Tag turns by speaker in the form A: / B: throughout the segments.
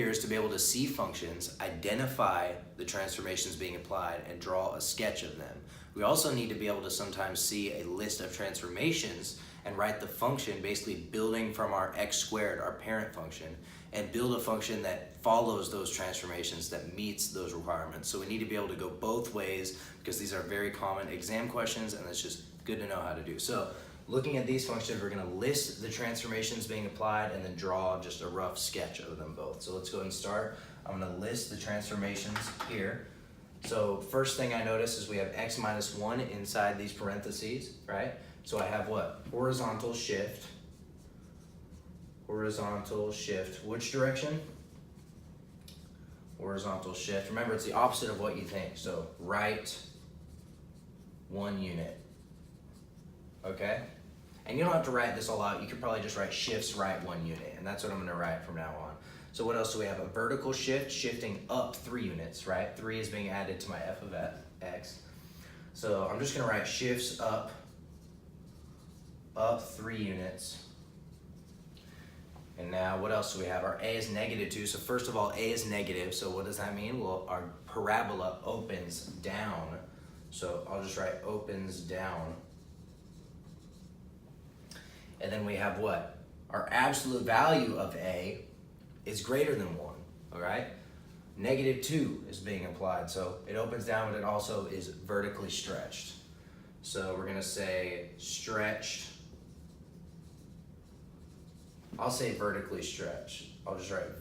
A: here is to be able to see functions, identify the transformations being applied, and draw a sketch of them. We also need to be able to sometimes see a list of transformations and write the function basically building from our x squared, our parent function, and build a function that follows those transformations, that meets those requirements. So we need to be able to go both ways because these are very common exam questions, and it's just good to know how to do. So looking at these functions, we're going to list the transformations being applied and then draw just a rough sketch of them both. So let's go ahead and start. I'm going to list the transformations here. So first thing I notice is we have x minus 1 inside these parentheses, right? So I have what? Horizontal shift. Horizontal shift. Which direction? Horizontal shift. Remember, it's the opposite of what you think. So right 1 unit. Okay? And you don't have to write this all out. You could probably just write shifts right 1 unit. And that's what I'm going to write from now on. So what else do we have? A vertical shift, shifting up 3 units, right? 3 is being added to my f of x. So I'm just going to write shifts up 3 units. And now what else do we have? Our a is negative 2. So first of all, a is negative. So what does that mean? Well, our parabola opens down. So I'll just write opens down. And then we have what? Our absolute value of a is greater than 1, all right? Negative 2 is being applied. So it opens down, but it also is vertically stretched. So we're gonna say stretched. I'll say vertically stretched. I'll just write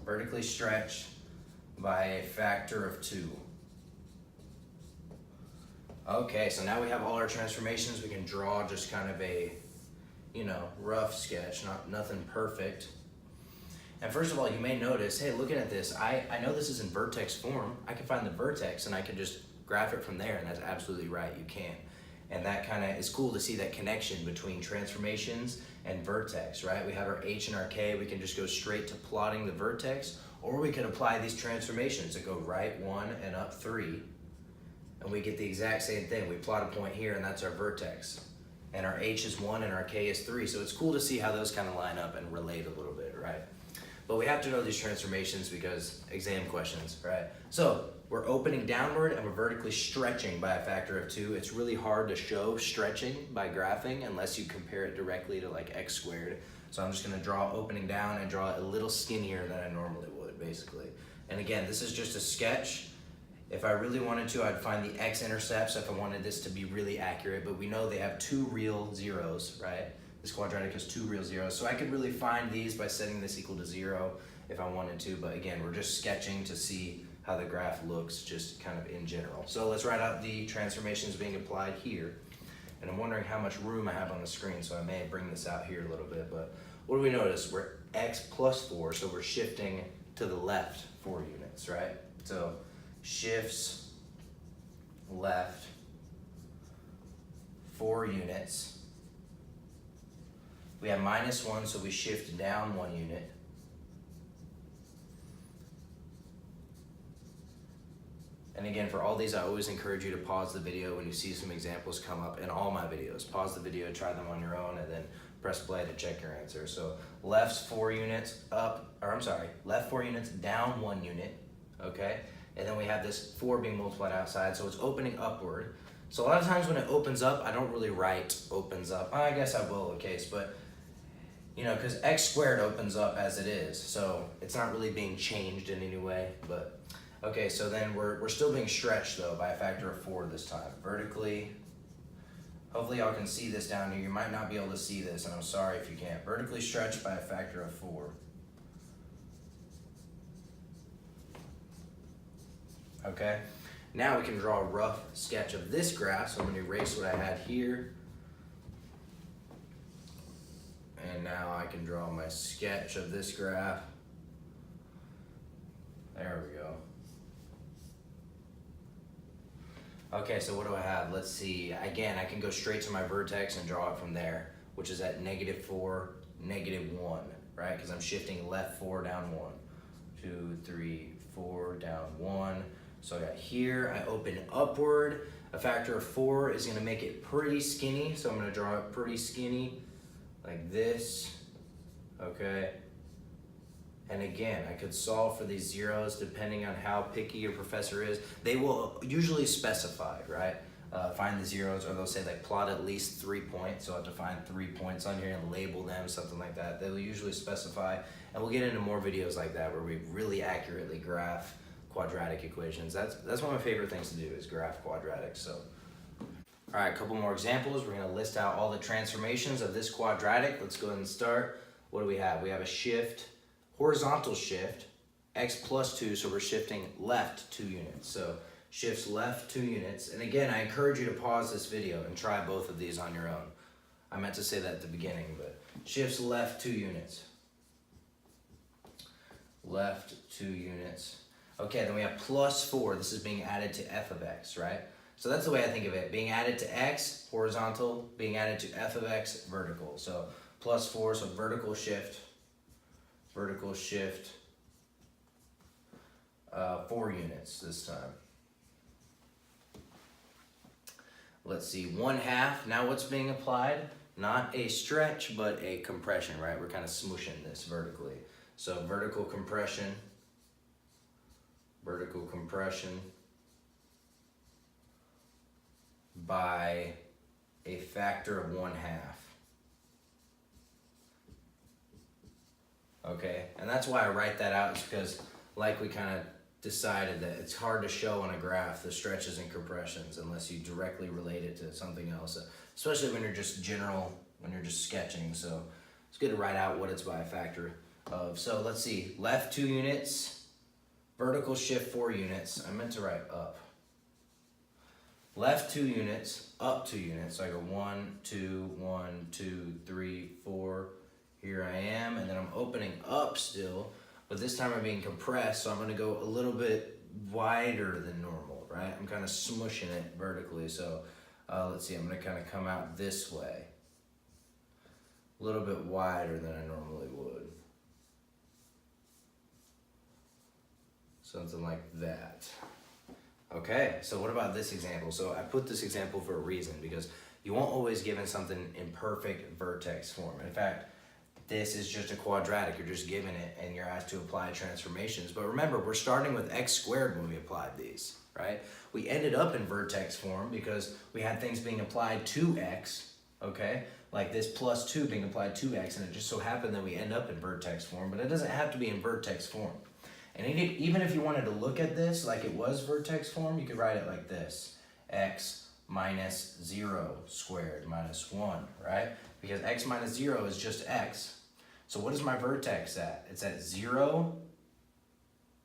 A: vertically stretched by a factor of 2. Okay, so now we have all our transformations. We can draw just kind of a, rough sketch, nothing perfect. And first of all, you may notice, hey, looking at this, I know this is in vertex form. I can find the vertex and I can just graph it from there, and that's absolutely right, you can. And that kind of is cool to see that connection between transformations and vertex, right? We have our h and our k. We can just go straight to plotting the vertex, or we could apply these transformations that go right 1 and up 3, and we get the exact same thing. We plot a point here, and that's our vertex. And our h is 1 and our k is 3. So it's cool to see how those kind of line up and relate a little bit, right? But we have to know these transformations because exam questions, right? So we're opening downward and we're vertically stretching by a factor of 2. It's really hard to show stretching by graphing unless you compare it directly to like x squared. So I'm just gonna draw opening down and draw it a little skinnier than I normally would, basically. And again, this is just a sketch. If I really wanted to, I'd find the x-intercepts if I wanted this to be really accurate, but we know they have 2 real zeros, right? This quadratic has 2 real zeros. So I could really find these by setting this equal to 0 if I wanted to, but again, we're just sketching to see how the graph looks just kind of in general. So let's write out the transformations being applied here. And I'm wondering how much room I have on the screen, so I may bring this out here a little bit, but what do we notice? We're x plus 4, so we're shifting to the left 4 units, right? So shifts left 4 units. We have minus 1, so we shift down 1 unit. And again, for all these, I always encourage you to pause the video when you see some examples come up in all my videos. Pause the video, try them on your own, and then press play to check your answer. So left's 4 units left 4 units, down 1 unit, okay? And then we have this 4 being multiplied outside, so it's opening upward. So a lot of times when it opens up, I don't really write opens up. I guess I will in case, but because x squared opens up as it is, so it's not really being changed in any way, but okay, so then we're still being stretched though by a factor of 4 this time. Vertically, hopefully y'all can see this down here. You might not be able to see this, and I'm sorry if you can't. Vertically stretched by a factor of 4. Okay, now we can draw a rough sketch of this graph, so I'm going to erase what I had here. And now I can draw my sketch of this graph. There we go. Okay, so what do I have? Let's see. Again, I can go straight to my vertex and draw it from there, which is at negative 4, negative 1, right? Because I'm shifting left 4, down 1. 2, 3, 4, down 1. So I got here, I open upward. A factor of 4 is going to make it pretty skinny, so I'm going to draw it pretty skinny, like this, okay? And again, I could solve for these zeros depending on how picky your professor is. They will usually specify, right? Find the zeros, or they'll say like plot at least 3 points. So I have to find 3 points on here and label them, something like that. They will usually specify, and we'll get into more videos like that where we really accurately graph quadratic equations. That's one of my favorite things to do, is graph quadratics. So, all right, a couple more examples. We're gonna list out all the transformations of this quadratic. Let's go ahead and start. What do we have? We have a shift, horizontal shift, x plus 2, so we're shifting left 2 units. So shifts left 2 units. And again, I encourage you to pause this video and try both of these on your own. I meant to say that at the beginning, but shifts left 2 units. Left 2 units. Okay, then we have plus 4. This is being added to f of x, right? So that's the way I think of it. Being added to x, horizontal. Being added to f of x, vertical. So plus 4, so vertical shift. 4 units this time. Let's see, 1/2. Now what's being applied? Not a stretch, but a compression, right? We're kind of smooshing this vertically. So vertical compression by a factor of 1/2. Okay, and that's why I write that out, is because like we kind of decided that it's hard to show on a graph the stretches and compressions unless you directly relate it to something else, especially when you're just sketching. So it's good to write out what it's by a factor of. So let's see, left 2 units, vertical shift 4 units. I meant to write up. Left 2 units, up 2 units. So I go 1, 2, 1, 2, 3, 4. Here I am, and then I'm opening up still, but this time I'm being compressed, so I'm gonna go a little bit wider than normal, right? I'm kind of smushing it vertically, so let's see, I'm gonna kind of come out this way. A little bit wider than I normally would. Something like that. Okay, so what about this example? So I put this example for a reason, because you won't always given something in perfect vertex form. In fact, this is just a quadratic. You're just given it and you're asked to apply transformations. But remember, we're starting with x squared when we applied these, right? We ended up in vertex form because we had things being applied to x, okay? Like this plus 2 being applied to x, and it just so happened that we end up in vertex form, but it doesn't have to be in vertex form. And even if you wanted to look at this like it was vertex form, you could write it like this: x minus 0 squared minus 1, right? Because x minus 0 is just x. So what is my vertex at? It's at 0,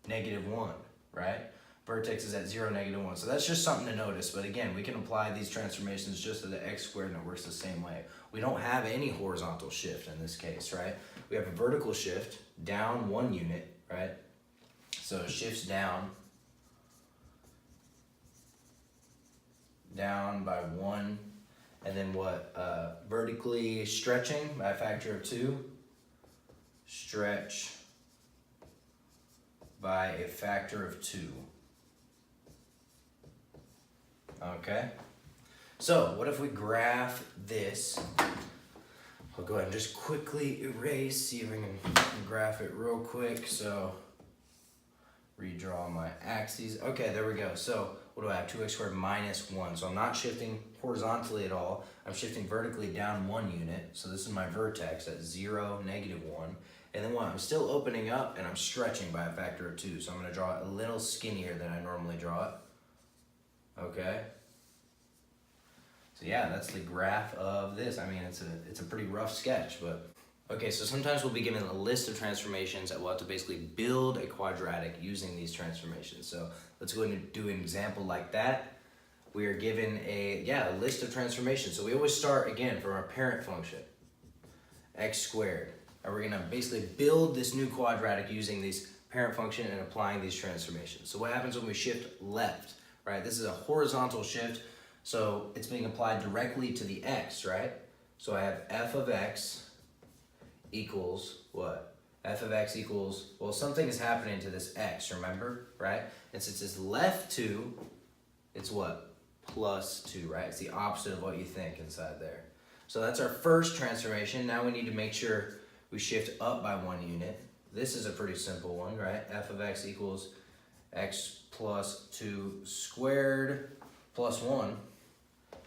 A: -1, right? Vertex is at 0, -1. So that's just something to notice. But again, we can apply these transformations just to the x squared, and it works the same way. We don't have any horizontal shift in this case, right? We have a vertical shift, down 1 unit, right? So it shifts down by 1. And then what? Vertically stretching by a factor of 2. Stretch by a factor of 2. Okay? So what if we graph this? I'll go ahead and just quickly erase, see if I can graph it real quick. So redraw my axes. Okay, there we go. So what do I have? 2x squared minus 1. So I'm not shifting horizontally at all. I'm shifting vertically down 1 unit. So this is my vertex at 0, -1. And then what? I'm still opening up and I'm stretching by a factor of 2. So I'm going to draw it a little skinnier than I normally draw it. Okay. So yeah, that's the graph of this. I mean, it's a pretty rough sketch, but okay, so sometimes we'll be given a list of transformations and we'll have to basically build a quadratic using these transformations. So let's go ahead and do an example like that. We are given a list of transformations. So we always start again from our parent function, x squared. And we're gonna basically build this new quadratic using these parent function and applying these transformations. So what happens when we shift left, right? This is a horizontal shift, so it's being applied directly to the x, right? So I have f of x equals what? F of x equals, well, something is happening to this x, remember, right? And since it's left 2, it's what? Plus 2, right? It's the opposite of what you think inside there. So that's our first transformation. Now we need to make sure we shift up by 1 unit. this is a pretty simple one, right? F of x equals x plus 2 squared plus 1.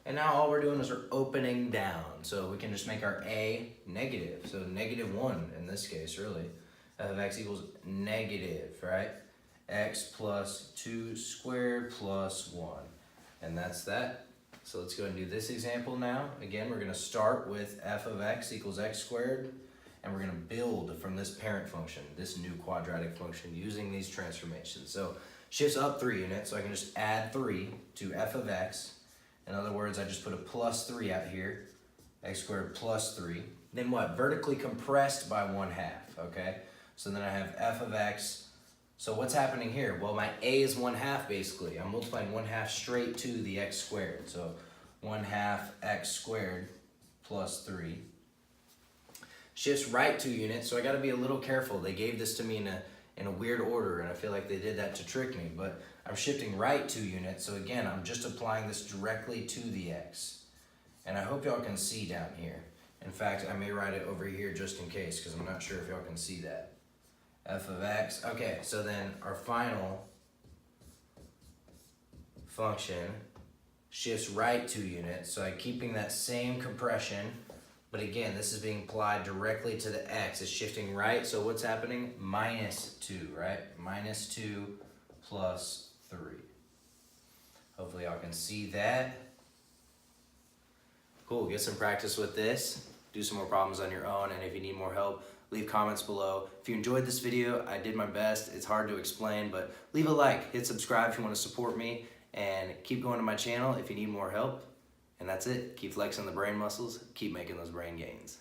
A: And now all we're doing is we're opening down. So we can just make our a negative. So -1 in this case, really. F of x equals negative, right? X plus 2 squared plus 1. And that's that. So let's go and do this example now. Again, we're going to start with f of x equals x squared, and we're going to build from this parent function, this new quadratic function, using these transformations. So shifts up 3 units, so I can just add 3 to f of x. In other words, I just put a plus 3 out here, x squared plus 3. Then what? Vertically compressed by 1/2, okay? So then I have f of x. So what's happening here? Well, my a is 1/2 basically. I'm multiplying 1/2 straight to the x squared. So 1/2 x squared plus 3. Shifts right 2 units, so I gotta be a little careful. They gave this to me in a weird order, and I feel like they did that to trick me, but I'm shifting right 2 units. So again, I'm just applying this directly to the x. And I hope y'all can see down here. In fact, I may write it over here just in case, because I'm not sure if y'all can see that. F of x. Okay, so then our final function shifts right 2 units. So I'm keeping that same compression, but again, this is being applied directly to the x. It's shifting right, so what's happening? -2, right? -2 plus 3. Hopefully y'all can see that. Cool, get some practice with this. Do some more problems on your own, and if you need more help, leave comments below. If you enjoyed this video, I did my best. It's hard to explain, but leave a like, hit subscribe if you want to support me, and keep going to my channel if you need more help. And that's it. Keep flexing the brain muscles, keep making those brain gains.